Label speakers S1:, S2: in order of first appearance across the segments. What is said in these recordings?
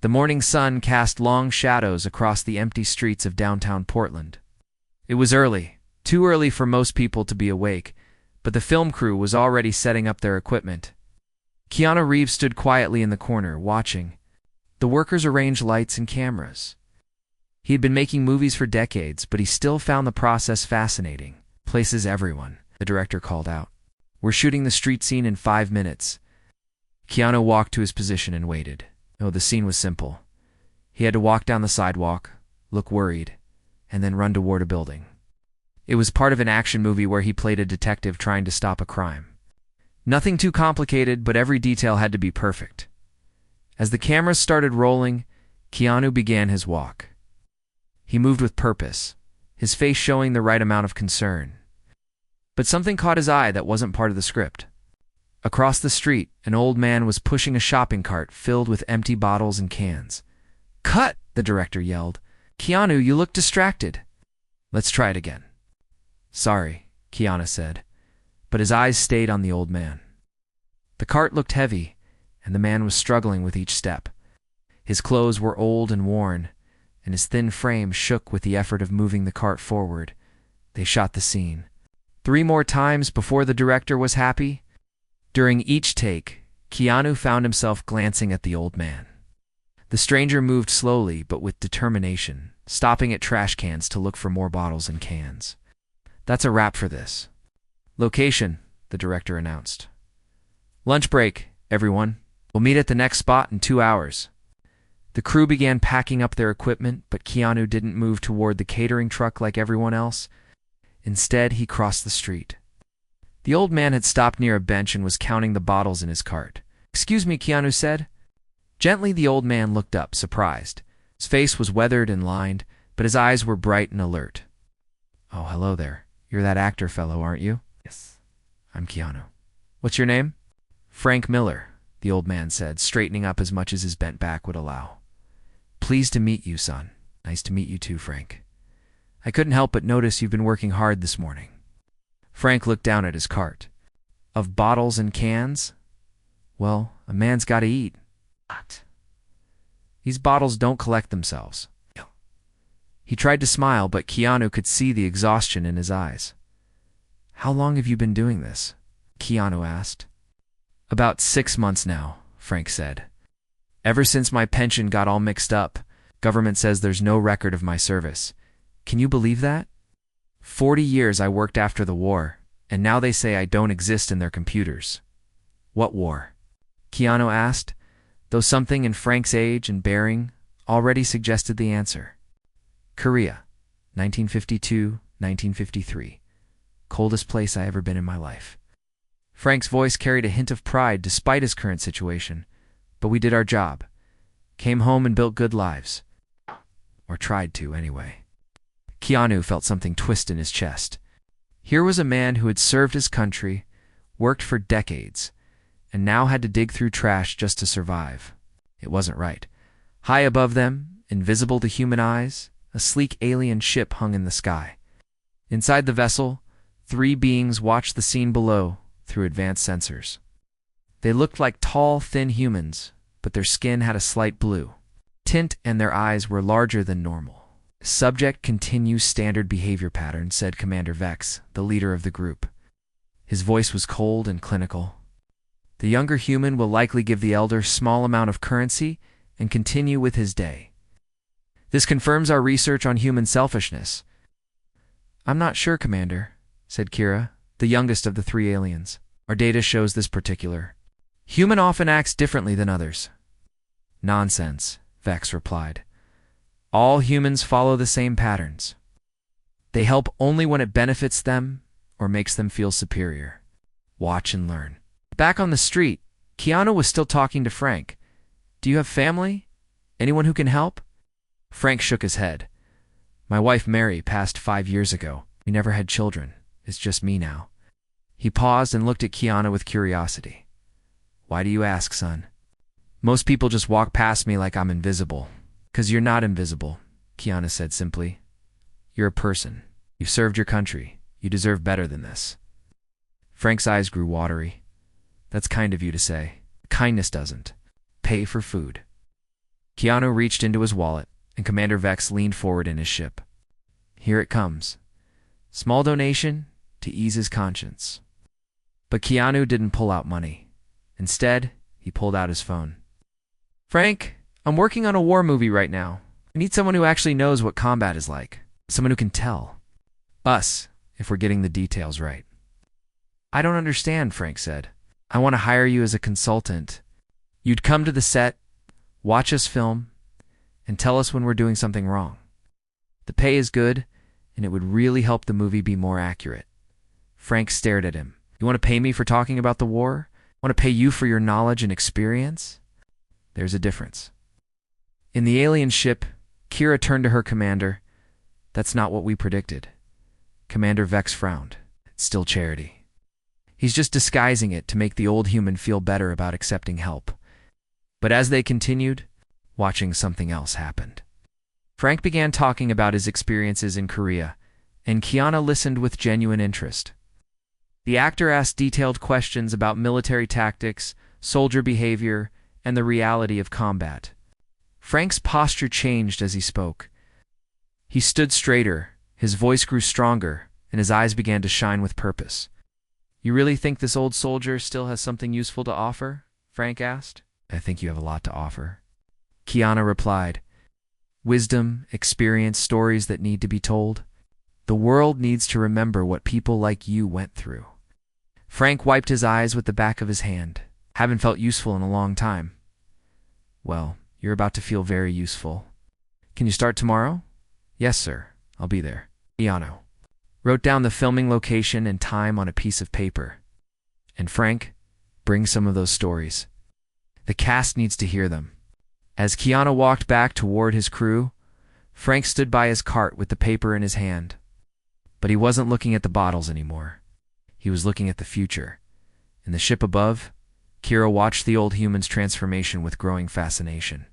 S1: The morning sun cast long shadows across the empty streets of downtown Portland. It was early, too early for most people to be awake, but the film crew was already setting up their equipment. Keanu Reeves stood quietly in the corner, watching. The workers arranged lights and cameras. He had been making movies for decades, but he still found the process fascinating. "Places everyone," the director called out. "We're shooting the street scene in 5 minutes." Keanu walked to his position and waited. Oh, the scene was simple. He had to walk down the sidewalk, look worried, and then run toward a building. It was part of an action movie where he played a detective trying to stop a crime. Nothing too complicated, but every detail had to be perfect. As the cameras started rolling, Keanu began his walk. He moved with purpose, his face showing the right amount of concern. But something caught his eye that wasn't part of the script. Across the street, an old man was pushing a shopping cart filled with empty bottles and cans. "Cut!" the director yelled. "Keanu, you look distracted." "Let's try it again." "Sorry," Keanu said, but his eyes stayed on the old man. The cart looked heavy, and the man was struggling with each step. His clothes were old and worn, and his thin frame shook with the effort of moving the cart forward. They shot the scene 3 more times before the director was happy. During each take, Keanu found himself glancing at the old man. The stranger moved slowly but with determination, stopping at trash cans to look for more bottles and cans. "That's a wrap for this." "Location," the director announced. "Lunch break, everyone. We'll meet at the next spot in 2 hours." The crew began packing up their equipment, but Keanu didn't move toward the catering truck like everyone else. Instead, he crossed the street. The old man had stopped near a bench and was counting the bottles in his cart. "Excuse me," Keanu said. Gently, the old man looked up, surprised. His face was weathered and lined, but his eyes were bright and alert. "Oh, hello there. You're that actor fellow, aren't you?" "Yes, I'm Keanu." "What's your name?" "Frank Miller," the old man said, straightening up as much as his bent back would allow. "Pleased to meet you, son." "Nice to meet you too, Frank. I couldn't help but notice you've been working hard this morning." Frank looked down at his cart. "Of bottles and cans? Well, a man's got to eat." "What?" "These bottles don't collect themselves." He tried to smile, but Keanu could see the exhaustion in his eyes. "How long have you been doing this?" Keanu asked. "About 6 months now," Frank said. "Ever since my pension got all mixed up, government says there's no record of my service. Can you believe that? 40 years I worked after the war, and now they say I don't exist in their computers." "What war?" Keanu asked, though something in Frank's age and bearing already suggested the answer. "Korea, 1952, 1953. Coldest place I ever been in my life." Frank's voice carried a hint of pride despite his current situation. "But we did our job. Came home and built good lives. Or tried to, anyway." Keanu felt something twist in his chest. Here was a man who had served his country, worked for decades, and now had to dig through trash just to survive. It wasn't right. High above them, invisible to human eyes, a sleek alien ship hung in the sky. Inside the vessel, 3 beings watched the scene below through advanced sensors. They looked like tall, thin humans, but their skin had a slight blue tint and their eyes were larger than normal. "Subject continues standard behavior pattern," said Commander Vex, the leader of the group. His voice was cold and clinical. "The younger human will likely give the elder small amount of currency and continue with his day. This confirms our research on human selfishness." "I'm not sure, Commander," said Kira, the youngest of the 3 aliens. "Our data shows this particular human often acts differently than others." "Nonsense," Vex replied. "All humans follow the same patterns. They help only when it benefits them or makes them feel superior. Watch and learn." Back on the street, Keanu was still talking to Frank. "Do you have family? Anyone who can help?" Frank shook his head. "My wife Mary passed 5 years ago. We never had children. It's just me now." He paused and looked at Keanu with curiosity. "Why do you ask, son?" "Most people just walk past me like I'm invisible." "'Cause you're not invisible," Keanu said simply. "You're a person. You've served your country. You deserve better than this." Frank's eyes grew watery. "That's kind of you to say. Kindness doesn't pay for food." Keanu reached into his wallet, and Commander Vex leaned forward in his ship. Here it comes. Small donation to ease his conscience. But Keanu didn't pull out money. Instead, he pulled out his phone. Frank, I'm working on a war movie right now. I need someone who actually knows what combat is like. Someone who can tell. Us, if we're getting the details right. I don't understand, Frank said. I want to hire you as a consultant. You'd come to the set, watch us film, and tell us when we're doing something wrong. The pay is good, and it would really help the movie be more accurate. Frank stared at him. You want to pay me for talking about the war? I want to pay you for your knowledge and experience? There's a difference. In the alien ship, Kira turned to her commander. That's not what we predicted. Commander Vex frowned. It's still charity. He's just disguising it to make the old human feel better about accepting help. But as they continued, watching something else happened. Frank began talking about his experiences in Korea, and Keanu listened with genuine interest. The actor asked detailed questions about military tactics, soldier behavior, and the reality of combat. Frank's posture changed as he spoke. He stood straighter, his voice grew stronger, and his eyes began to shine with purpose. You really think this old soldier still has something useful to offer? Frank asked. I think you have a lot to offer. Keanu replied. Wisdom, experience, stories that need to be told. The world needs to remember what people like you went through. Frank wiped his eyes with the back of his hand. Haven't felt useful in a long time. Well, you're about to feel very useful. Can you start tomorrow? Yes, sir. I'll be there. Keanu wrote down the filming location and time on a piece of paper. And Frank, bring some of those stories. The cast needs to hear them. As Keanu walked back toward his crew, Frank stood by his cart with the paper in his hand. But he wasn't looking at the bottles anymore. He was looking at the future. In the ship above, Kira watched the old human's transformation with growing fascination.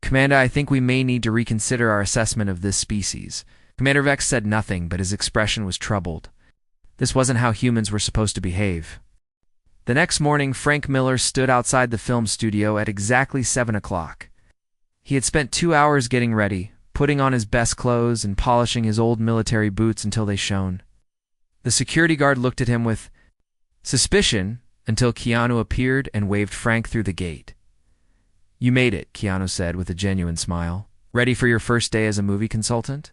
S1: Commander, I think we may need to reconsider our assessment of this species. Commander Vex said nothing, but his expression was troubled. This wasn't how humans were supposed to behave. The next morning, Frank Miller stood outside the film studio at exactly 7 o'clock. He had spent 2 hours getting ready, putting on his best clothes and polishing his old military boots until they shone. The security guard looked at him with suspicion until Keanu appeared and waved Frank through the gate. You made it, Keanu said with a genuine smile. Ready for your first day as a movie consultant?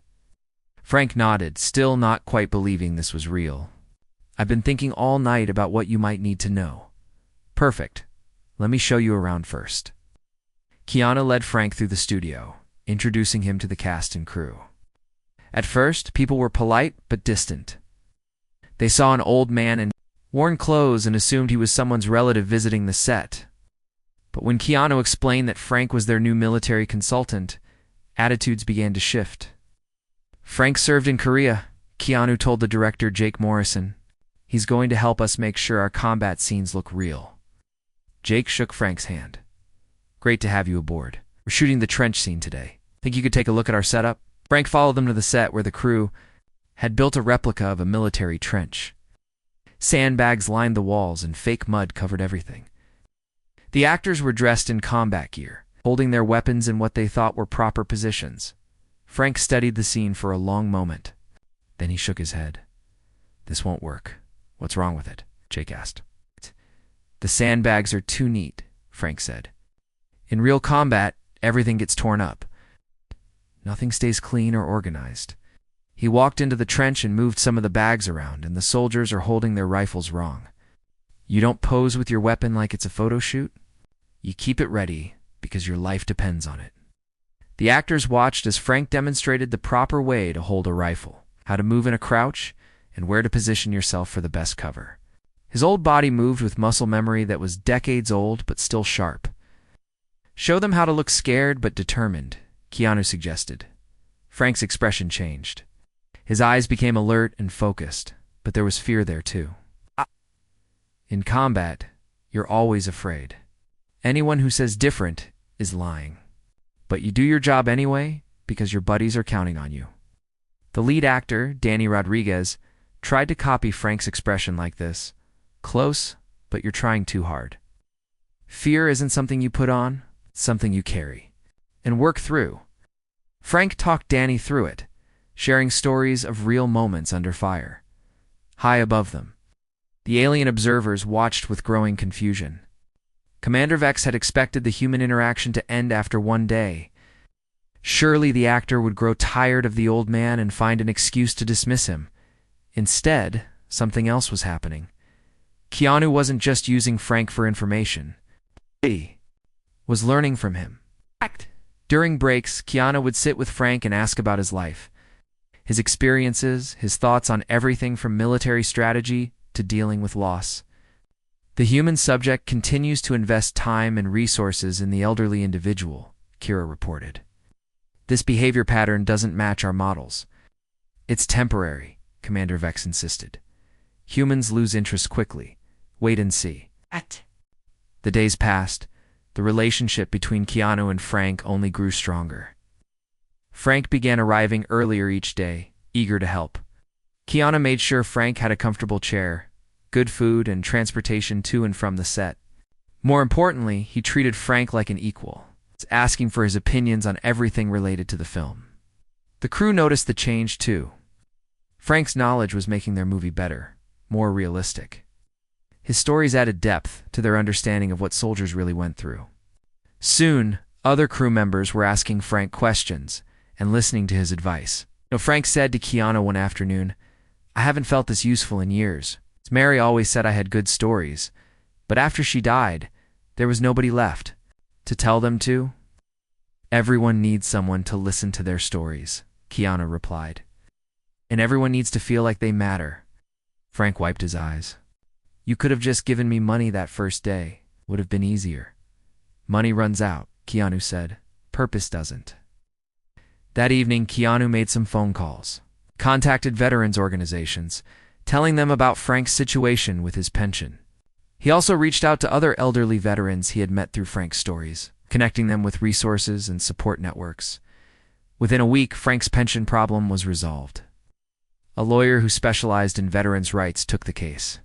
S1: Frank nodded, still not quite believing this was real. I've been thinking all night about what you might need to know. Perfect. Let me show you around first. Keanu led Frank through the studio, introducing him to the cast and crew. At first, people were polite but distant. They saw an old man in worn clothes and assumed he was someone's relative visiting the set. But when Keanu explained that Frank was their new military consultant, attitudes began to shift. Frank served in Korea, Keanu told the director Jake Morrison. He's going to help us make sure our combat scenes look real. Jake shook Frank's hand. Great to have you aboard. We're shooting the trench scene today. Think you could take a look at our setup? Frank followed them to the set where the crew had built a replica of a military trench. Sandbags lined the walls and fake mud covered everything. The actors were dressed in combat gear, holding their weapons in what they thought were proper positions. Frank studied the scene for a long moment. Then he shook his head. This won't work. What's wrong with it? Jake asked. The sandbags are too neat, Frank said. In real combat, everything gets torn up. Nothing stays clean or organized. He walked into the trench and moved some of the bags around, and the soldiers are holding their rifles wrong. You don't pose with your weapon like it's a photo shoot. You keep it ready because your life depends on it. The actors watched as Frank demonstrated the proper way to hold a rifle, how to move in a crouch, and where to position yourself for the best cover. His old body moved with muscle memory that was decades old but still sharp. Show them how to look scared but determined, Keanu suggested. Frank's expression changed. His eyes became alert and focused, but there was fear there too. In combat, you're always afraid. Anyone who says different is lying. But you do your job anyway because your buddies are counting on you. The lead actor, Danny Rodriguez, tried to copy Frank's expression like this. Close, but you're trying too hard. Fear isn't something you put on, it's something you carry. and work through. Frank talked Danny through it, sharing stories of real moments under fire. High above them, the alien observers watched with growing confusion. Commander Vex had expected the human interaction to end after one day. Surely the actor would grow tired of the old man and find an excuse to dismiss him. Instead, something else was happening. Keanu wasn't just using Frank for information. He was learning from him. During breaks, Keanu would sit with Frank and ask about his life, his experiences, his thoughts on everything from military strategy to dealing with loss. The human subject continues to invest time and resources in the elderly individual, Kira reported. This behavior pattern doesn't match our models. It's temporary, Commander Vex insisted. Humans lose interest quickly. Wait and see. The days passed. The relationship between Keanu and Frank only grew stronger. Frank began arriving earlier each day, eager to help. Keanu made sure Frank had a comfortable chair, good food, and transportation to and from the set. More importantly, he treated Frank like an equal, asking for his opinions on everything related to the film. The crew noticed the change too. Frank's knowledge was making their movie better, more realistic. His stories added depth to their understanding of what soldiers really went through. Soon, other crew members were asking Frank questions and listening to his advice. Frank said to Keanu one afternoon, "I haven't felt this useful in years. Mary always said I had good stories, but after she died, there was nobody left to tell them to." "Everyone needs someone to listen to their stories," Keanu replied. "And everyone needs to feel like they matter." Frank wiped his eyes. "You could have just given me money that first day. Would have been easier." "Money runs out," Keanu said. "Purpose doesn't." That evening, Keanu made some phone calls, contacted veterans organizations, telling them about Frank's situation with his pension. He also reached out to other elderly veterans he had met through Frank's stories, connecting them with resources and support networks. Within a week, Frank's pension problem was resolved. A lawyer who specialized in veterans' rights took the case.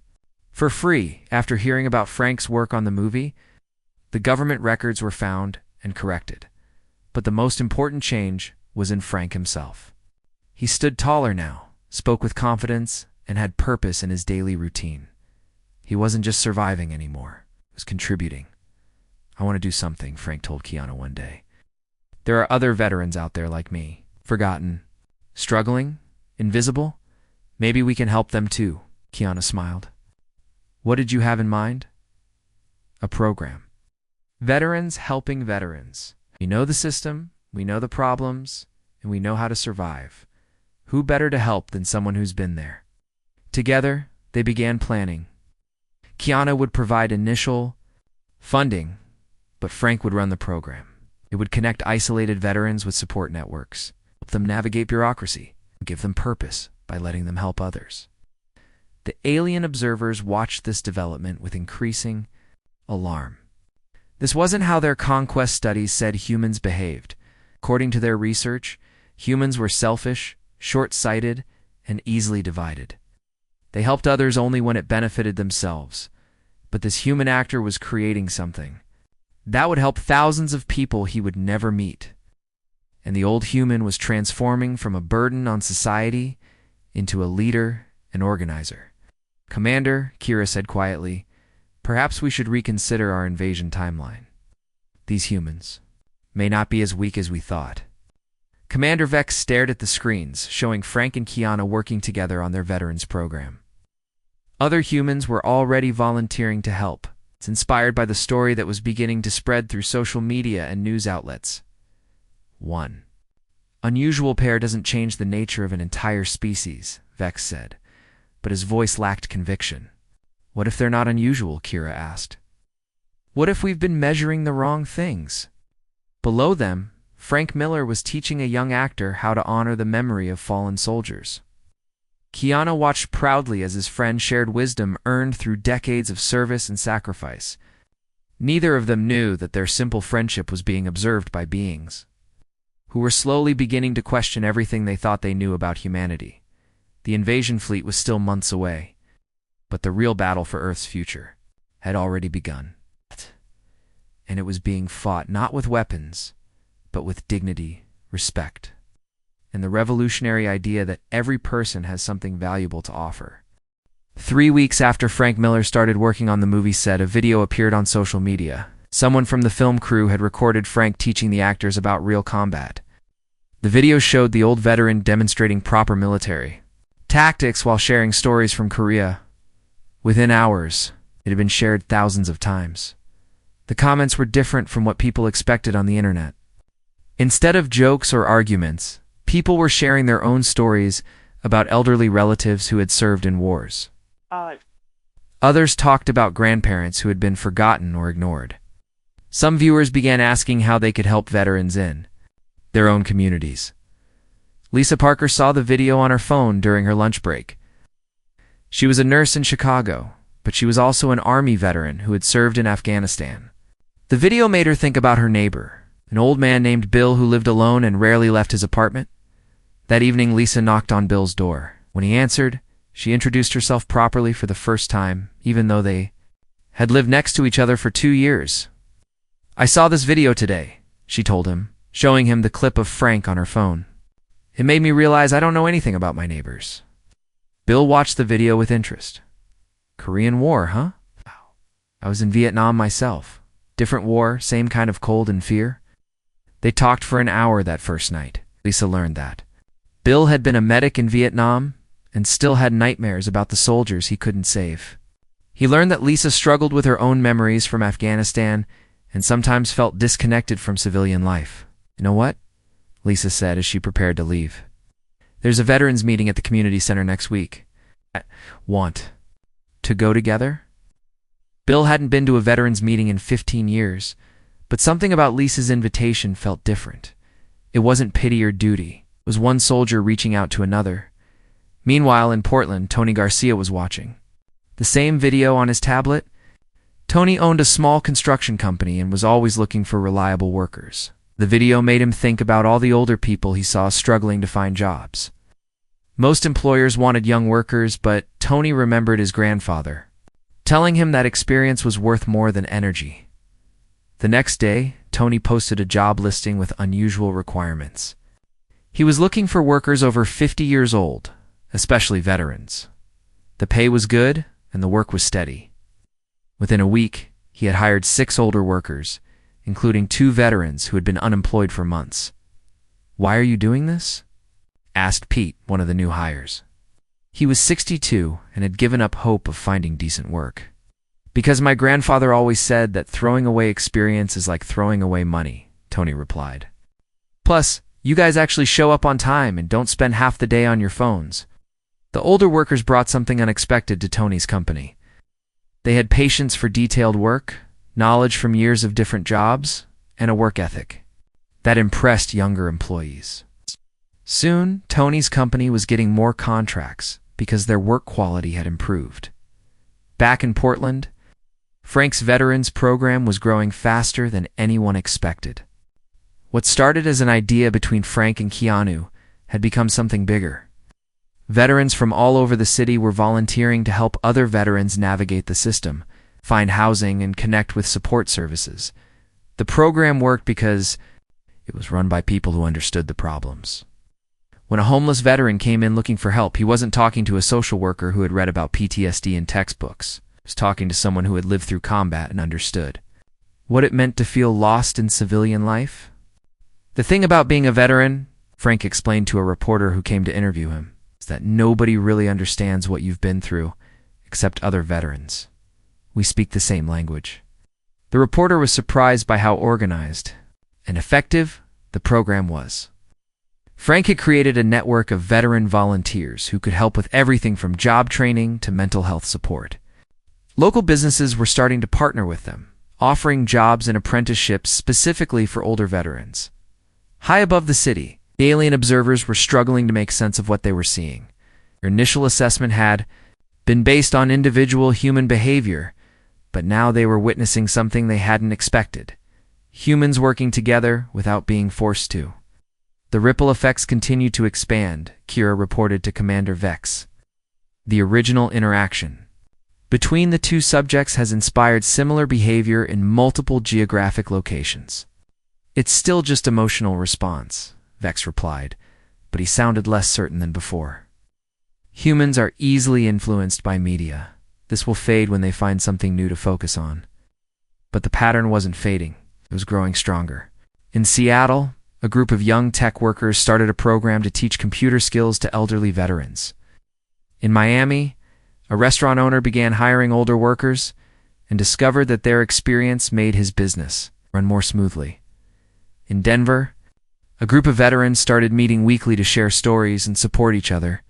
S1: For free, after hearing about Frank's work on the movie, the government records were found and corrected. But the most important change was in Frank himself. He stood taller now, spoke with confidence, and had purpose in his daily routine. He wasn't just surviving anymore, he was contributing. "I want to do something," Frank told Keanu one day. "There are other veterans out there like me, forgotten, struggling, invisible. Maybe we can help them too," Keanu smiled. "What did you have in mind?" "A program. Veterans helping veterans. We know the system, we know the problems, and we know how to survive. Who better to help than someone who's been there?" Together, they began planning. Keanu would provide initial funding, but Frank would run the program. It would connect isolated veterans with support networks, help them navigate bureaucracy, and give them purpose by letting them help others. The alien observers watched this development with increasing alarm. This wasn't how their conquest studies said humans behaved. According to their research, humans were selfish, short-sighted, and easily divided. They helped others only when it benefited themselves. But this human actor was creating something that would help thousands of people he would never meet. And the old human was transforming from a burden on society into a leader and organizer. "Commander," Kira said quietly, "perhaps we should reconsider our invasion timeline. These humans may not be as weak as we thought." Commander Vex stared at the screens, showing Frank and Keanu working together on their veterans program. Other humans were already volunteering to help. It's inspired by the story that was beginning to spread through social media and news outlets. 1. Unusual pair doesn't change the nature of an entire species, Vex said, but his voice lacked conviction. "What if they're not unusual?" Kira asked. "What if we've been measuring the wrong things?" Below them, Frank Miller was teaching a young actor how to honor the memory of fallen soldiers. Keanu watched proudly as his friend shared wisdom earned through decades of service and sacrifice. Neither of them knew that their simple friendship was being observed by beings who were slowly beginning to question everything they thought they knew about humanity. The invasion fleet was still months away, but the real battle for Earth's future had already begun. And it was being fought not with weapons, but but with dignity, respect, and the revolutionary idea that every person has something valuable to offer. 3 weeks after Frank Miller started working on the movie set, a video appeared on social media. Someone from the film crew had recorded Frank teaching the actors about real combat. The video showed the old veteran demonstrating proper military tactics while sharing stories from Korea. Within hours, it had been shared thousands of times. The comments were different from what people expected on the internet. Instead of jokes or arguments, people were sharing their own stories about elderly relatives who had served in wars. Others talked about grandparents who had been forgotten or ignored. Some viewers began asking how they could help veterans in their own communities. Lisa Parker saw the video on her phone during her lunch break. She was a nurse in Chicago, but she was also an Army veteran who had served in Afghanistan. The video made her think about her neighbor, an old man named Bill who lived alone and rarely left his apartment. That evening, Lisa knocked on Bill's door. When he answered, she introduced herself properly for the first time, even though they had lived next to each other for 2 years. "I saw this video today," she told him, showing him the clip of Frank on her phone. "It made me realize I don't know anything about my neighbors." Bill watched the video with interest. "Korean War, huh? I was in Vietnam myself. Different war, same kind of cold and fear." They talked for an hour that first night. Lisa learned that Bill had been a medic in Vietnam and still had nightmares about the soldiers he couldn't save. He learned that Lisa struggled with her own memories from Afghanistan and sometimes felt disconnected from civilian life. "You know what?" Lisa said as she prepared to leave. "There's a veterans meeting at the community center next week. I want to go together?" Bill hadn't been to a veterans meeting in 15 years, but something about Lisa's invitation felt different. It wasn't pity or duty. It was one soldier reaching out to another. Meanwhile, in Portland, Tony Garcia was watching the same video on his tablet. Tony owned a small construction company and was always looking for reliable workers. The video made him think about all the older people he saw struggling to find jobs. Most employers wanted young workers, but Tony remembered his grandfather, telling him that experience was worth more than energy. The next day, Tony posted a job listing with unusual requirements. He was looking for workers over 50 years old, especially veterans. The pay was good, and the work was steady. Within a week, he had hired 6 older workers, including 2 veterans who had been unemployed for months. "Why are you doing this?" asked Pete, one of the new hires. He was 62 and had given up hope of finding decent work. "Because my grandfather always said that throwing away experience is like throwing away money," Tony replied. "Plus, you guys actually show up on time and don't spend half the day on your phones." The older workers brought something unexpected to Tony's company. They had patience for detailed work, knowledge from years of different jobs, and a work ethic that impressed younger employees. Soon, Tony's company was getting more contracts because their work quality had improved. Back in Portland, Frank's Veterans Program was growing faster than anyone expected. What started as an idea between Frank and Keanu had become something bigger. Veterans from all over the city were volunteering to help other veterans navigate the system, find housing, and connect with support services. The program worked because it was run by people who understood the problems. When a homeless veteran came in looking for help, he wasn't talking to a social worker who had read about PTSD in textbooks. He was talking to someone who had lived through combat and understood what it meant to feel lost in civilian life. "The thing about being a veteran," Frank explained to a reporter who came to interview him, "is that nobody really understands what you've been through except other veterans. We speak the same language." The reporter was surprised by how organized and effective the program was. Frank had created a network of veteran volunteers who could help with everything from job training to mental health support. Local businesses were starting to partner with them, offering jobs and apprenticeships specifically for older veterans. High above the city, the alien observers were struggling to make sense of what they were seeing. Their initial assessment had been based on individual human behavior, but now they were witnessing something they hadn't expected: humans working together without being forced to. The ripple effects continued to expand, Kira reported to Commander Vex. The original interaction between the two subjects has inspired similar behavior in multiple geographic locations. It's still just emotional response, Vex replied, but he sounded less certain than before. Humans are easily influenced by media. This will fade when they find something new to focus on. But the pattern wasn't fading. It was growing stronger. In Seattle, a group of young tech workers started a program to teach computer skills to elderly veterans. In Miami, a restaurant owner began hiring older workers and discovered that their experience made his business run more smoothly. In Denver, a group of veterans started meeting weekly to share stories and support each other.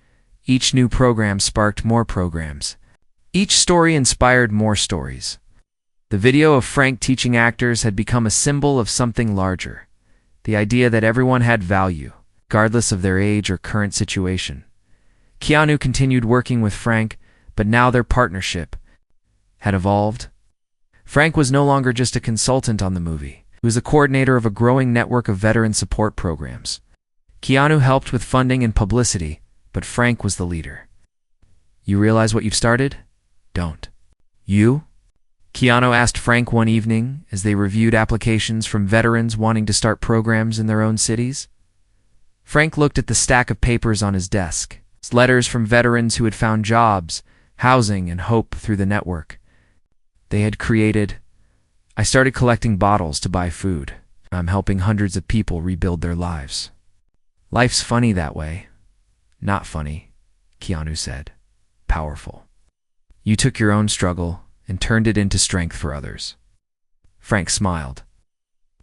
S1: Each new program sparked more programs. Each story inspired more stories. The video of Frank teaching actors had become a symbol of something larger, the idea that everyone had value, regardless of their age or current situation. Keanu continued working with Frank, but now their partnership had evolved. Frank was no longer just a consultant on the movie. He was a coordinator of a growing network of veteran support programs. Keanu helped with funding and publicity, but Frank was the leader. You realize what you've started? Don't. You? Keanu asked Frank one evening as they reviewed applications from veterans wanting to start programs in their own cities. Frank looked at the stack of papers on his desk, letters from veterans who had found jobs, housing, and hope through the network. They had created, I started collecting bottles to buy food. I'm helping hundreds of people rebuild their lives. Life's funny that way. Not funny, Keanu said. Powerful. You took your own struggle and turned it into strength for others. Frank smiled.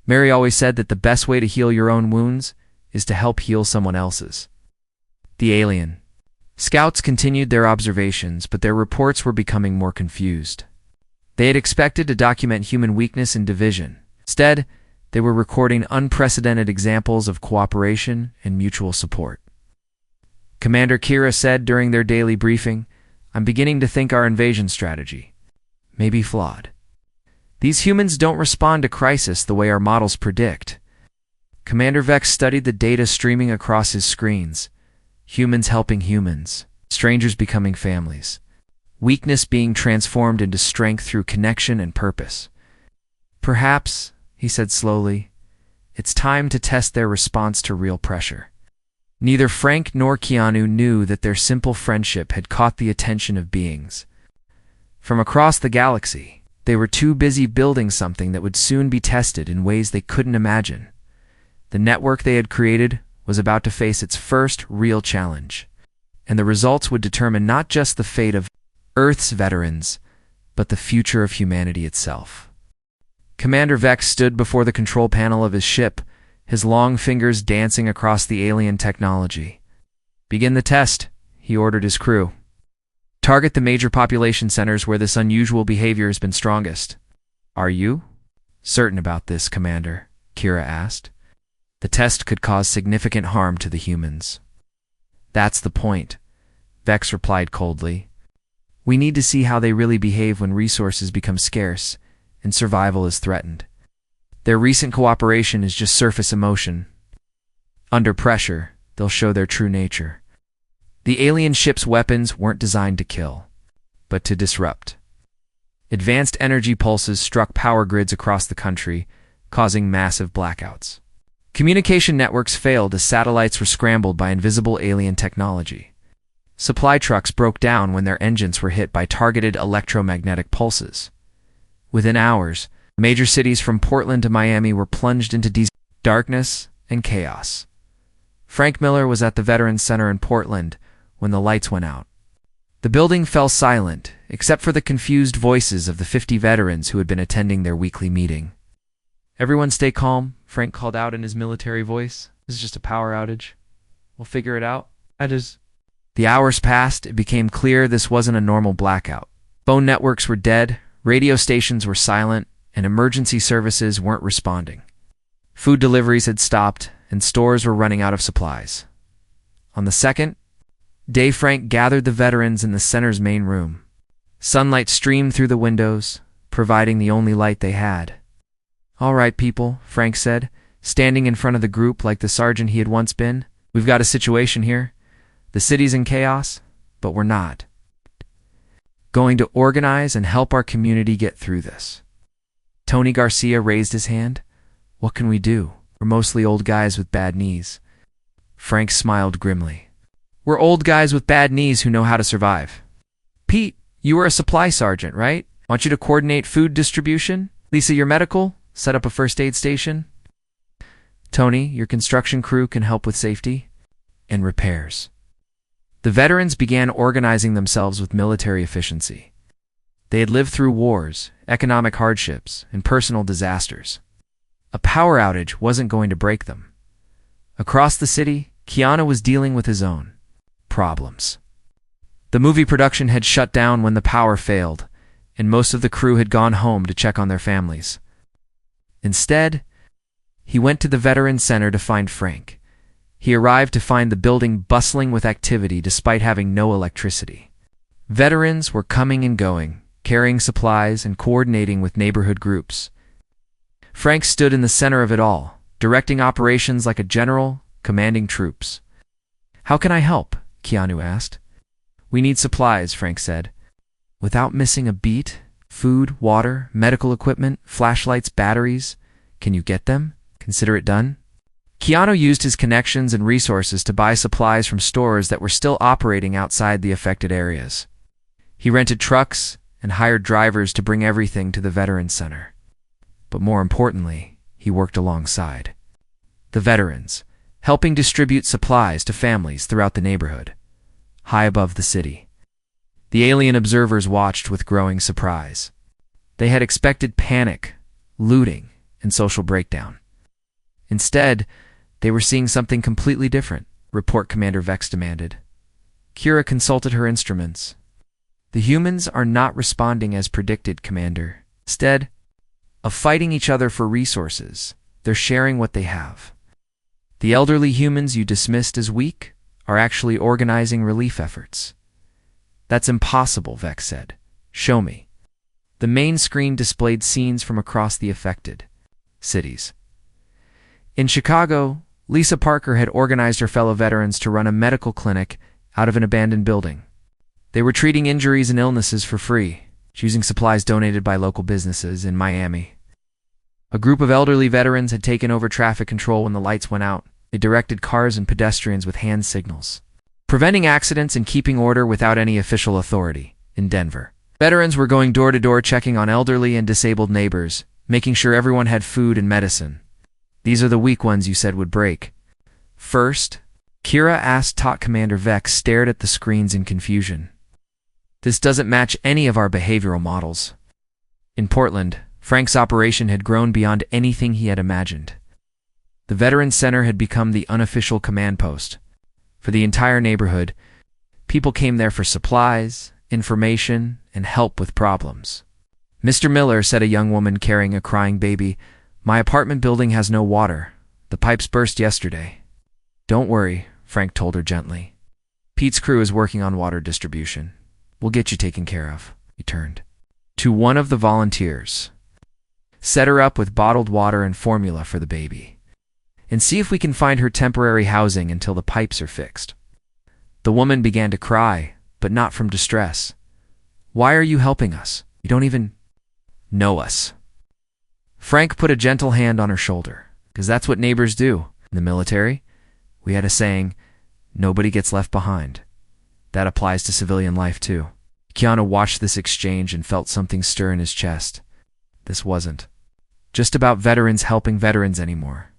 S1: Mary always said that the best way to heal your own wounds is to help heal someone else's. The alien. Scouts continued their observations, but their reports were becoming more confused. They had expected to document human weakness and division. Instead, they were recording unprecedented examples of cooperation and mutual support. Commander Kira said during their daily briefing, I'm beginning to think our invasion strategy may be flawed. These humans don't respond to crisis the way our models predict. Commander Vex studied the data streaming across his screens. Humans helping humans, strangers becoming families. Weakness being transformed into strength through connection and purpose. Perhaps, he said slowly, it's time to test their response to real pressure. Neither Frank nor Keanu knew that their simple friendship had caught the attention of beings from across the galaxy. They were too busy building something that would soon be tested in ways they couldn't imagine. The network they had created was about to face its first real challenge, and the results would determine not just the fate of Earth's veterans, but the future of humanity itself. Commander Vex stood before the control panel of his ship, his long fingers dancing across the alien technology. Begin the test, he ordered his crew. Target the major population centers where this unusual behavior has been strongest. Are you certain about this, Commander? Kira asked. The test could cause significant harm to the humans. That's the point, Vex replied coldly. We need to see how they really behave when resources become scarce and survival is threatened. Their recent cooperation is just surface emotion. Under pressure, they'll show their true nature. The alien ship's weapons weren't designed to kill, but to disrupt. Advanced energy pulses struck power grids across the country, causing massive blackouts. Communication networks failed as satellites were scrambled by invisible alien technology. Supply trucks broke down when their engines were hit by targeted electromagnetic pulses. Within hours, major cities from Portland to Miami were plunged into darkness and chaos. Frank Miller was at the Veterans Center in Portland when the lights went out. The building fell silent, except for the confused voices of the 50 veterans who had been attending their weekly meeting. Everyone stay calm, Frank called out in his military voice. This is just a power outage. We'll figure it out. The hours passed. It became clear this wasn't a normal blackout. Phone networks were dead, radio stations were silent, and emergency services weren't responding. Food deliveries had stopped, and stores were running out of supplies. On the second day, Frank gathered the veterans in the center's main room. Sunlight streamed through the windows, providing the only light they had. All right, people, Frank said, standing in front of the group like the sergeant he had once been. We've got a situation here. The city's in chaos, but we're not going to organize and help our community get through this. Tony Garcia raised his hand. What can we do? We're mostly old guys with bad knees. Frank smiled grimly. We're old guys with bad knees who know how to survive. Pete, you were a supply sergeant, right? Want you to coordinate food distribution? Lisa, your medical? Set up a first aid station? Tony, your construction crew can help with safety and repairs. The veterans began organizing themselves with military efficiency. They had lived through wars, economic hardships, and personal disasters. A power outage wasn't going to break them. Across the city, Keanu was dealing with his own problems. The movie production had shut down when the power failed, and most of the crew had gone home to check on their families. Instead, he went to the Veterans Center to find Frank. He arrived to find the building bustling with activity despite having no electricity. Veterans were coming and going, carrying supplies and coordinating with neighborhood groups. Frank stood in the center of it all, directing operations like a general, commanding troops. How can I help? Keanu asked. We need supplies, Frank said. Without missing a beat, food, water, medical equipment, flashlights, batteries. Can you get them? Consider it done? Keanu used his connections and resources to buy supplies from stores that were still operating outside the affected areas. He rented trucks and hired drivers to bring everything to the Veterans Center. But more importantly, he worked alongside the veterans, helping distribute supplies to families throughout the neighborhood, high above the city. The alien observers watched with growing surprise. They had expected panic, looting, and social breakdown. Instead, they were seeing something completely different, Report Commander Vex demanded. Kira consulted her instruments. The humans are not responding as predicted, Commander. Instead of fighting each other for resources, they're sharing what they have. The elderly humans you dismissed as weak are actually organizing relief efforts. That's impossible, Vex said. Show me. The main screen displayed scenes from across the affected cities. In Chicago, Lisa Parker had organized her fellow veterans to run a medical clinic out of an abandoned building. They were treating injuries and illnesses for free, using supplies donated by local businesses in Miami. A group of elderly veterans had taken over traffic control when the lights went out. They directed cars and pedestrians with hand signals, preventing accidents and keeping order without any official authority. In Denver, veterans were going door to door checking on elderly and disabled neighbors, making sure everyone had food and medicine. These are the weak ones you said would break. First, Kira asked. Commander Vex stared at the screens in confusion. This doesn't match any of our behavioral models. In Portland, Frank's operation had grown beyond anything he had imagined. The Veterans Center had become the unofficial command post. For the entire neighborhood, people came there for supplies, information, and help with problems. Mr. Miller, said a young woman carrying a crying baby, my apartment building has no water. The pipes burst yesterday. Don't worry, Frank told her gently. Pete's crew is working on water distribution. We'll get you taken care of. He turned to one of the volunteers. Set her up with bottled water and formula for the baby. And see if we can find her temporary housing until the pipes are fixed. The woman began to cry, but not from distress. Why are you helping us? You don't even know us. Frank put a gentle hand on her shoulder, because that's what neighbors do. In the military, we had a saying, nobody gets left behind. That applies to civilian life too. Keanu watched this exchange and felt something stir in his chest. This wasn't just about veterans helping veterans anymore.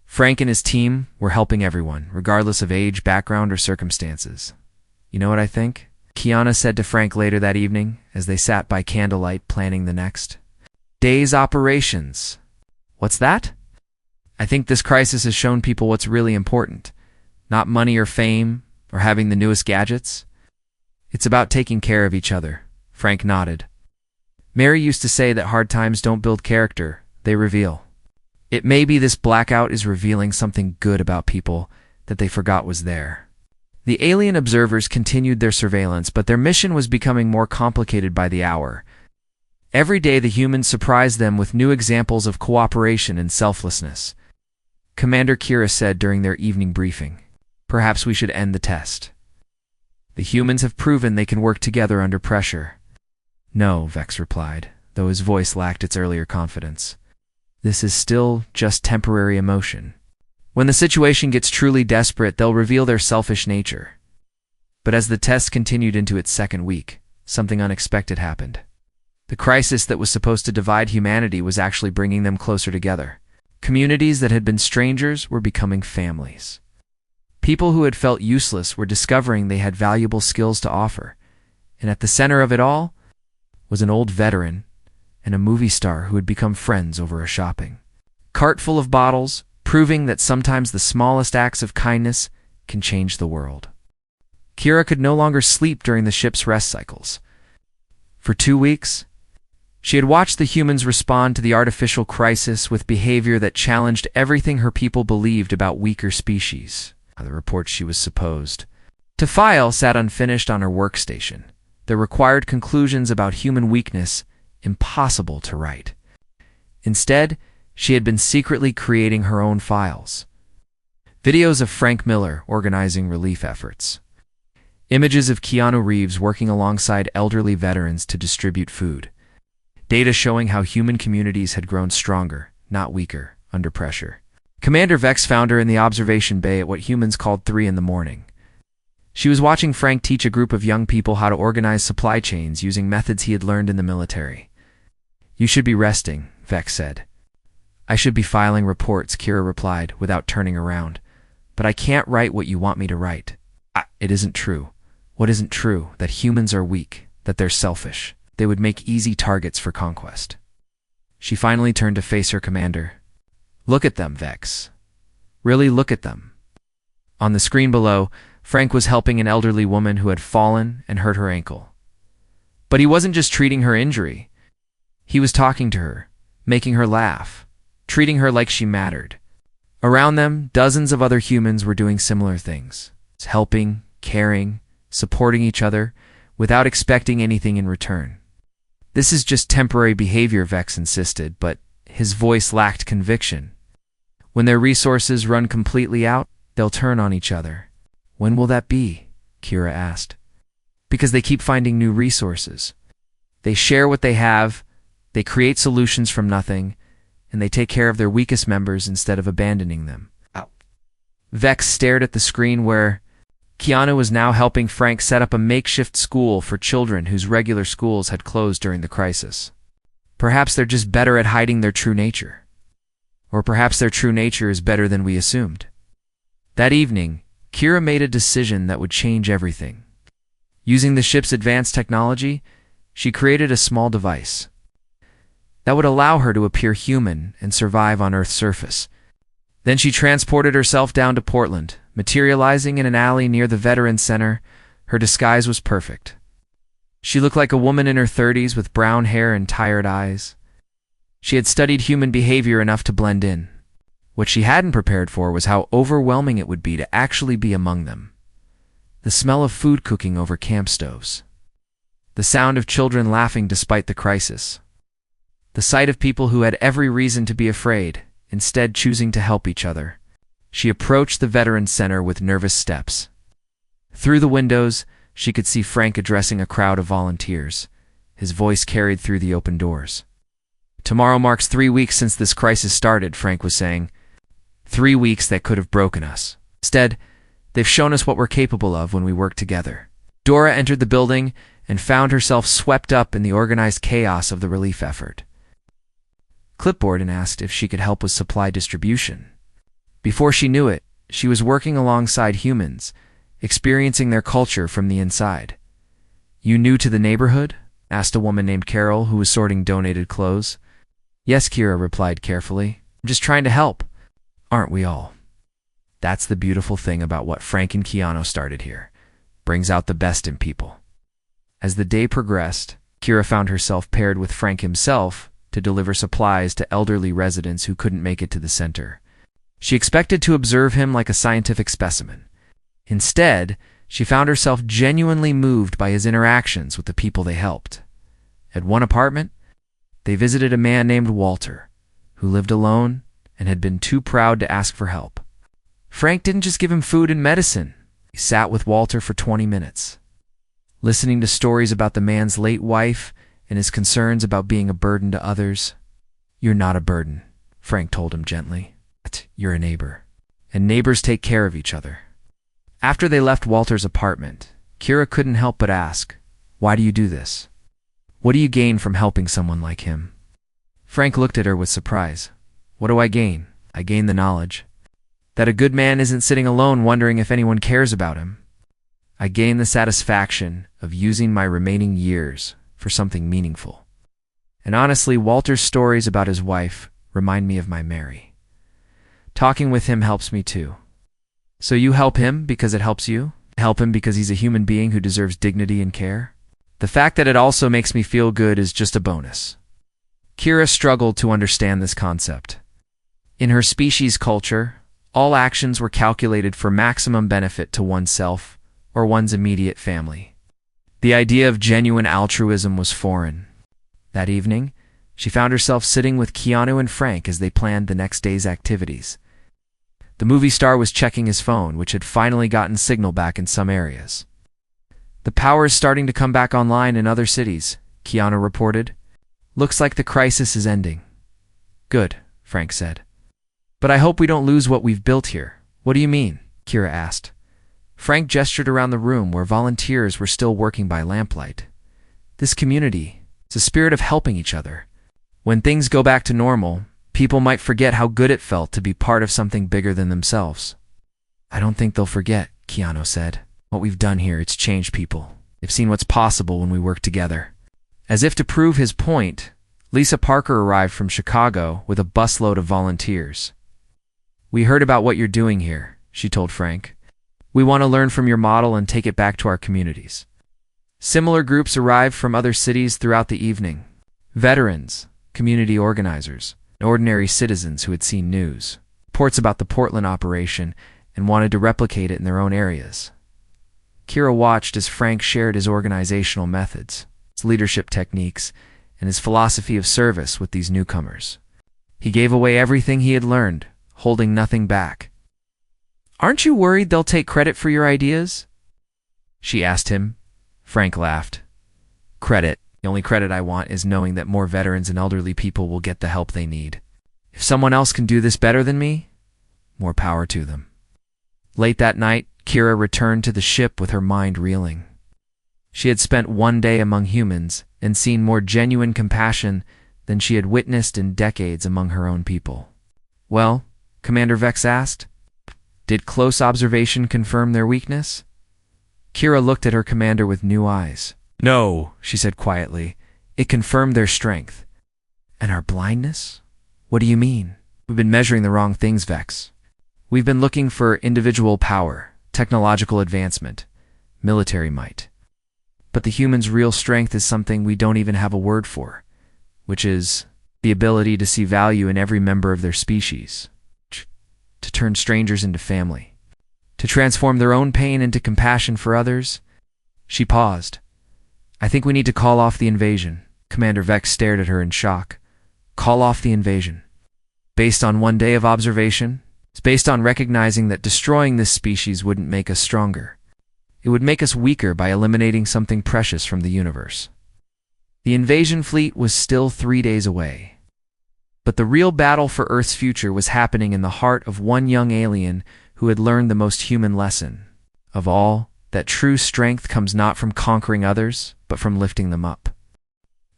S1: Frank and his team were helping everyone, regardless of age, background, or circumstances. You know what I think? Keanu said to Frank later that evening, as they sat by candlelight planning the next day's operations. What's that? I think this crisis has shown people what's really important. Not money or fame, or having the newest gadgets. It's about taking care of each other. Frank nodded. Mary used to say that hard times don't build character, they reveal. It may be this blackout is revealing something good about people that they forgot was there. The alien observers continued their surveillance, but their mission was becoming more complicated by the hour. Every day the humans surprised them with new examples of cooperation and selflessness. Commander Kira said during their evening briefing, perhaps we should end the test. The humans have proven they can work together under pressure. No, Vex replied, though his voice lacked its earlier confidence. This is still just temporary emotion. When the situation gets truly desperate, they'll reveal their selfish nature. But as the test continued into its second week, something unexpected happened. The crisis that was supposed to divide humanity was actually bringing them closer together. Communities that had been strangers were becoming families. People who had felt useless were discovering they had valuable skills to offer. And at the center of it all was an old veteran and a movie star who had become friends over a shopping cart full of bottles, proving that sometimes the smallest acts of kindness can change the world. Kira could no longer sleep during the ship's rest cycles. For 2 weeks, she had watched the humans respond to the artificial crisis with behavior that challenged everything her people believed about weaker species. The report she was supposed to file sat unfinished on her workstation. The required conclusions about human weakness impossible to write. Instead, she had been secretly creating her own files. Videos of Frank Miller organizing relief efforts. Images of Keanu Reeves working alongside elderly veterans to distribute food. Data showing how human communities had grown stronger, not weaker, under pressure. Commander Vex found her in the observation bay at what humans called 3 in the morning. She was watching Frank teach a group of young people how to organize supply chains using methods he had learned in the military. "You should be resting," Vex said. "I should be filing reports," Kira replied, without turning around. "But I can't write what you want me to write." It isn't true." "What isn't true?" "That humans are weak, that they're selfish. They would make easy targets for conquest." She finally turned to face her commander. "Look at them, Vex. Really look at them." On the screen below, Frank was helping an elderly woman who had fallen and hurt her ankle. But he wasn't just treating her injury. He was talking to her, making her laugh, treating her like she mattered. Around them, dozens of other humans were doing similar things, helping, caring, supporting each other, without expecting anything in return. "This is just temporary behavior," Vex insisted, but his voice lacked conviction. "When their resources run completely out, they'll turn on each other." "When will that be?" Kira asked. "Because they keep finding new resources. They share what they have, they create solutions from nothing, and they take care of their weakest members instead of abandoning them." Vex stared at the screen where Keanu was now helping Frank set up a makeshift school for children whose regular schools had closed during the crisis. Perhaps they're just better at hiding their true nature. Or perhaps their true nature is better than we assumed. That evening, Kira made a decision that would change everything. Using the ship's advanced technology, she created a small device that would allow her to appear human and survive on Earth's surface. Then she transported herself down to Portland, materializing in an alley near the Veterans Center. Her disguise was perfect. She looked like a woman in her 30s with brown hair and tired eyes. She had studied human behavior enough to blend in. What she hadn't prepared for was how overwhelming it would be to actually be among them. The smell of food cooking over camp stoves. The sound of children laughing despite the crisis. The sight of people who had every reason to be afraid, instead choosing to help each other. She approached the Veterans Center with nervous steps. Through the windows, she could see Frank addressing a crowd of volunteers. His voice carried through the open doors. "Tomorrow marks 3 weeks since this crisis started," Frank was saying. 3 weeks that could have broken us. Instead, they've shown us what we're capable of when we work together. Dora entered the building and found herself swept up in the organized chaos of the relief effort. Clipboard and asked if she could help with supply distribution. Before she knew it, she was working alongside humans, experiencing their culture from the inside. "You new to the neighborhood?" asked a woman named Carol who was sorting donated clothes. "Yes," Kira replied carefully. "I'm just trying to help." "Aren't we all?" That's the beautiful thing about what Frank and Keanu started here. Brings out the best in people. As the day progressed, Kira found herself paired with Frank himself to deliver supplies to elderly residents who couldn't make it to the center. She expected to observe him like a scientific specimen. Instead, she found herself genuinely moved by his interactions with the people they helped. At one apartment, they visited a man named Walter, who lived alone and had been too proud to ask for help. Frank didn't just give him food and medicine. He sat with Walter for 20 minutes, listening to stories about the man's late wife and his concerns about being a burden to others. "You're not a burden," Frank told him gently. You're a neighbor. And neighbors take care of each other. After they left Walter's apartment, Kira couldn't help but ask, why do you do this? What do you gain from helping someone like him? Frank looked at her with surprise. What do I gain? I gain the knowledge that a good man isn't sitting alone wondering if anyone cares about him. I gain the satisfaction of using my remaining years for something meaningful. And honestly, Walter's stories about his wife remind me of my Mary. Talking with him helps me too. So you help him because it helps you? Help him because he's a human being who deserves dignity and care? The fact that it also makes me feel good is just a bonus. Kira struggled to understand this concept. In her species culture, all actions were calculated for maximum benefit to oneself or one's immediate family. The idea of genuine altruism was foreign. That evening, she found herself sitting with Keanu and Frank as they planned the next day's activities. The movie star was checking his phone, which had finally gotten signal back in some areas. The power is starting to come back online in other cities, Keanu reported. Looks like the crisis is ending. Good, Frank said. But I hope we don't lose what we've built here. What do you mean? Kira asked. Frank gestured around the room where volunteers were still working by lamplight. This community, it's a spirit of helping each other. When things go back to normal, people might forget how good it felt to be part of something bigger than themselves. I don't think they'll forget, Keanu said. What we've done here, it's changed people. They've seen what's possible when we work together. As if to prove his point, Lisa Parker arrived from Chicago with a busload of volunteers. We heard about what you're doing here, she told Frank. We want to learn from your model and take it back to our communities. Similar groups arrived from other cities throughout the evening. Veterans, community organizers, and ordinary citizens who had seen news, reports about the Portland operation, and wanted to replicate it in their own areas. Kira watched as Frank shared his organizational methods, his leadership techniques, and his philosophy of service with these newcomers. He gave away everything he had learned, holding nothing back. Aren't you worried they'll take credit for your ideas? She asked him. Frank laughed. Credit. The only credit I want is knowing that more veterans and elderly people will get the help they need. If someone else can do this better than me, more power to them. Late that night, Kira returned to the ship with her mind reeling. She had spent one day among humans and seen more genuine compassion than she had witnessed in decades among her own people. Well, Commander Vex asked, did close observation confirm their weakness? Kira looked at her commander with new eyes. No, she said quietly. It confirmed their strength. And our blindness? What do you mean? We've been measuring the wrong things, Vex. We've been looking for individual power, technological advancement, military might. But the human's real strength is something we don't even have a word for, which is the ability to see value in every member of their species, to turn strangers into family, to transform their own pain into compassion for others. She paused. I think we need to call off the invasion. Commander Vex stared at her in shock. Call off the invasion. Based on one day of observation? It's based on recognizing that destroying this species wouldn't make us stronger. It would make us weaker by eliminating something precious from the universe. The invasion fleet was still 3 days away. But the real battle for Earth's future was happening in the heart of one young alien who had learned the most human lesson of all, that true strength comes not from conquering others, but from lifting them up.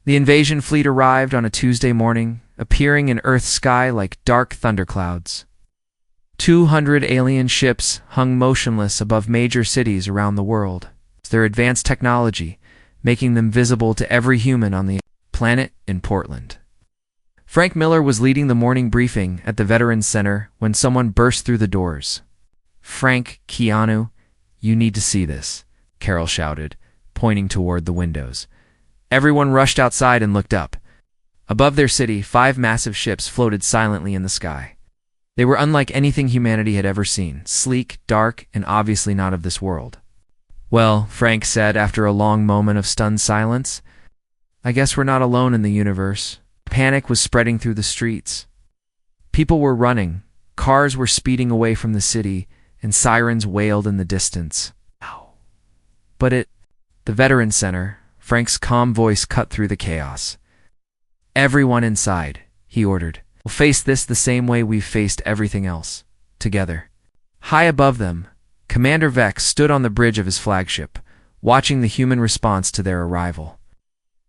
S1: The invasion fleet arrived on a Tuesday morning, appearing in Earth's sky like dark thunderclouds. 200 alien ships hung motionless above major cities around the world, their advanced technology making them visible to every human on the planet in Portland. Frank Miller was leading the morning briefing at the Veterans Center when someone burst through the doors. Frank, Keanu, you need to see this, Carol shouted, pointing toward the windows. Everyone rushed outside and looked up. Above their city, 5 massive ships floated silently in the sky. They were unlike anything humanity had ever seen, sleek, dark, and obviously not of this world. Well, Frank said after a long moment of stunned silence, I guess we're not alone in the universe. Panic was spreading through the streets. People were running, cars were speeding away from the city, and sirens wailed in the distance. But the Veterans Center, Frank's calm voice cut through the chaos. Everyone inside, he ordered. We'll face this the same way we've faced everything else. Together. High above them, Commander Vex stood on the bridge of his flagship, watching the human response to their arrival.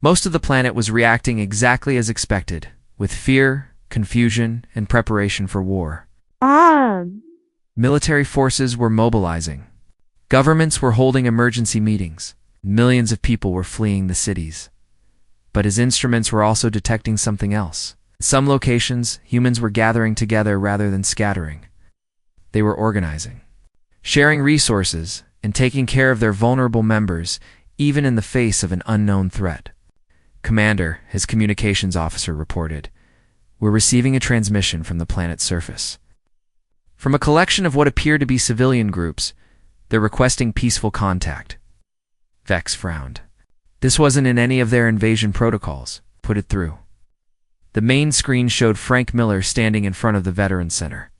S1: Most of the planet was reacting exactly as expected, with fear, confusion, and preparation for war. Military forces were mobilizing. Governments were holding emergency meetings. Millions of people were fleeing the cities. But his instruments were also detecting something else. In some locations, humans were gathering together rather than scattering. They were organizing, sharing resources, and taking care of their vulnerable members, even in the face of an unknown threat. Commander, his communications officer reported, "We're receiving a transmission from the planet's surface. From a collection of what appear to be civilian groups, they're requesting peaceful contact." Vex frowned. This wasn't in any of their invasion protocols. Put it through. The main screen showed Frank Miller standing in front of the Veterans Center.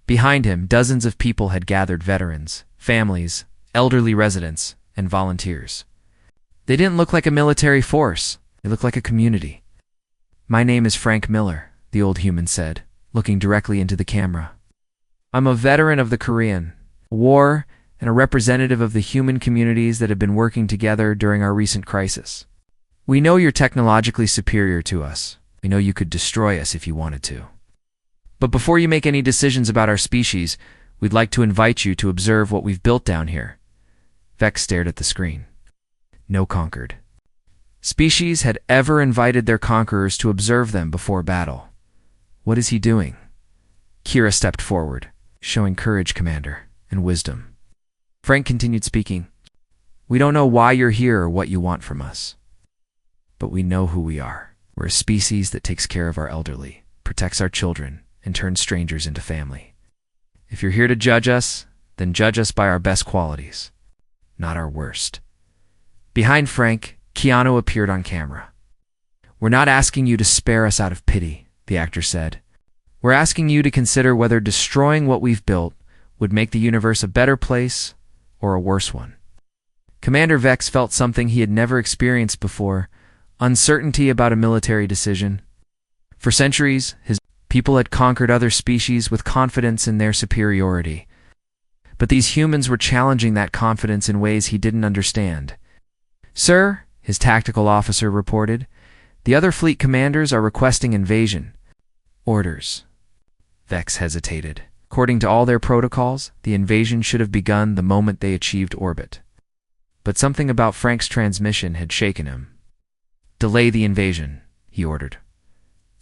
S1: Behind him, dozens of people had gathered: veterans, families, elderly residents, and volunteers. They didn't look like a military force. They looked like a community. "My name is Frank Miller," the old human said, looking directly into the camera. "I'm a veteran of the Korean War and a representative of the human communities that have been working together during our recent crisis. We know you're technologically superior to us. We know you could destroy us if you wanted to. But before you make any decisions about our species, we'd like to invite you to observe what we've built down here." Vex stared at the screen. No conquered species had ever invited their conquerors to observe them before battle. "What is he doing?" Kira stepped forward, showing courage, Commander, and wisdom. Frank continued speaking. "We don't know why you're here or what you want from us. But we know who we are. We're a species that takes care of our elderly, protects our children, and turns strangers into family. If you're here to judge us, then judge us by our best qualities, not our worst." Behind Frank, Keanu appeared on camera. "We're not asking you to spare us out of pity," the actor said. "We're asking you to consider whether destroying what we've built would make the universe a better place or a worse one." Commander Vex felt something he had never experienced before: uncertainty about a military decision. For centuries, his people had conquered other species with confidence in their superiority. But these humans were challenging that confidence in ways he didn't understand. "Sir," his tactical officer reported, "the other fleet commanders are requesting invasion orders." Vex hesitated. According to all their protocols, the invasion should have begun the moment they achieved orbit. But something about Frank's transmission had shaken him. "Delay the invasion," he ordered.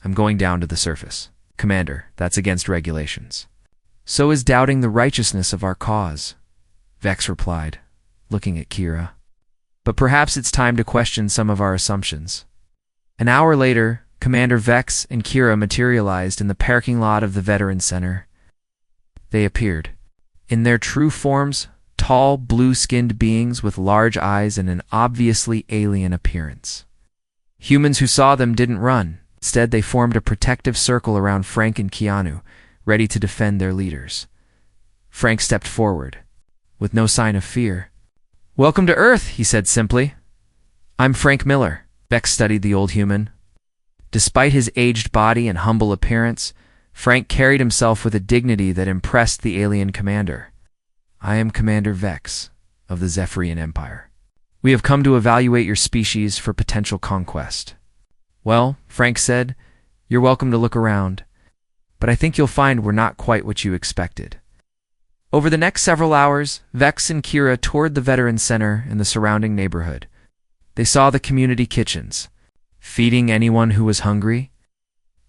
S1: "I'm going down to the surface." "Commander, that's against regulations." "So is doubting the righteousness of our cause," Vex replied, looking at Kira. "But perhaps it's time to question some of our assumptions." An hour later, Commander Vex and Kira materialized in the parking lot of the Veterans Center. They appeared. In their true forms, tall, blue-skinned beings with large eyes and an obviously alien appearance. Humans who saw them didn't run. Instead, they formed a protective circle around Frank and Keanu, ready to defend their leaders. Frank stepped forward, with no sign of fear. "Welcome to Earth," he said simply. "I'm Frank Miller." Vex studied the old human. Despite his aged body and humble appearance, Frank carried himself with a dignity that impressed the alien commander. "I am Commander Vex, of the Zephyrian Empire. We have come to evaluate your species for potential conquest." "Well," Frank said, "you're welcome to look around, but I think you'll find we're not quite what you expected." Over the next several hours, Vex and Kira toured the Veterans Center and the surrounding neighborhood. They saw the community kitchens, feeding anyone who was hungry.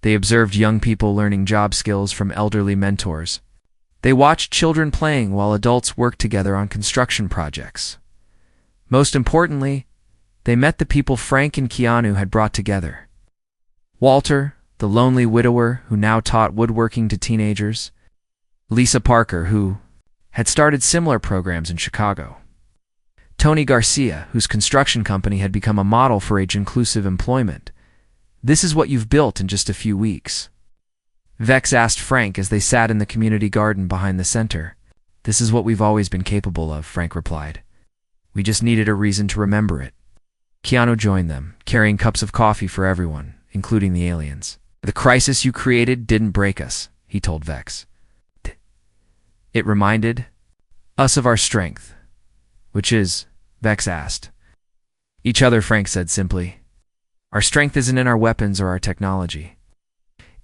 S1: They observed young people learning job skills from elderly mentors. They watched children playing while adults worked together on construction projects. Most importantly, they met the people Frank and Keanu had brought together. Walter, the lonely widower who now taught woodworking to teenagers. Lisa Parker, who had started similar programs in Chicago. Tony Garcia, whose construction company had become a model for age-inclusive employment. "This is what you've built in just a few weeks." Vex asked Frank as they sat in the community garden behind the center. "This is what we've always been capable of," Frank replied. "We just needed a reason to remember it." Keanu joined them, carrying cups of coffee for everyone, including the aliens. The crisis you created didn't break us, he told Vex. It reminded us of our strength. Which is? Vex asked. Each other, Frank said simply. Our strength isn't in our weapons or our technology.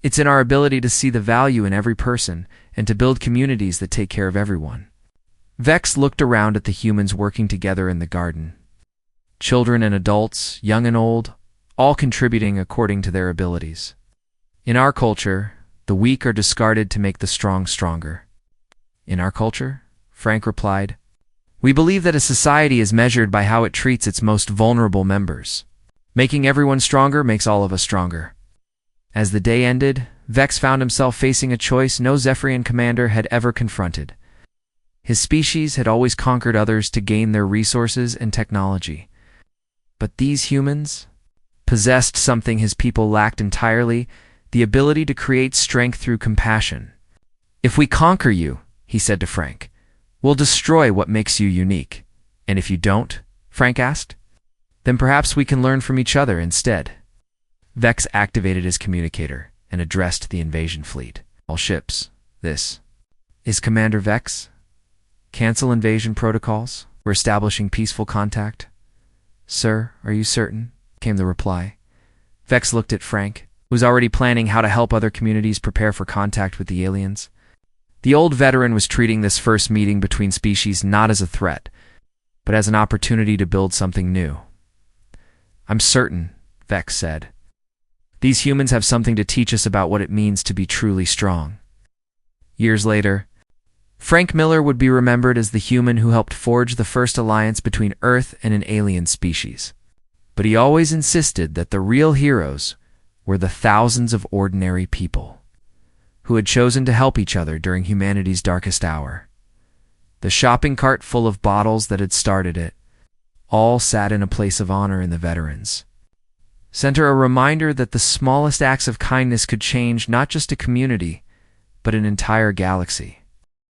S1: It's in our ability to see the value in every person and to build communities that take care of everyone. Vex looked around at the humans working together in the garden. Children and adults, young and old, all contributing according to their abilities. In our culture, the weak are discarded to make the strong stronger. In our culture? Frank replied. We believe that a society is measured by how it treats its most vulnerable members. Making everyone stronger makes all of us stronger. As the day ended, Vex found himself facing a choice no Zephyrian commander had ever confronted. His species had always conquered others to gain their resources and technology. But these humans possessed something his people lacked entirely, the ability to create strength through compassion. If we conquer you, he said to Frank, we'll destroy what makes you unique. And if you don't, Frank asked, then perhaps we can learn from each other instead. Vex activated his communicator and addressed the invasion fleet. All ships, this is Commander Vex. Cancel invasion protocols. We're establishing peaceful contact. Sir, are you certain? Came the reply. Vex looked at Frank, who was already planning how to help other communities prepare for contact with the aliens. The old veteran was treating this first meeting between species not as a threat, but as an opportunity to build something new. I'm certain, Vex said. These humans have something to teach us about what it means to be truly strong. Years later, Frank Miller would be remembered as the human who helped forge the first alliance between Earth and an alien species. But he always insisted that the real heroes were the thousands of ordinary people who had chosen to help each other during humanity's darkest hour. The shopping cart full of bottles that had started it all sat in a place of honor in the veterans. Center a reminder that the smallest acts of kindness could change not just a community, but an entire galaxy.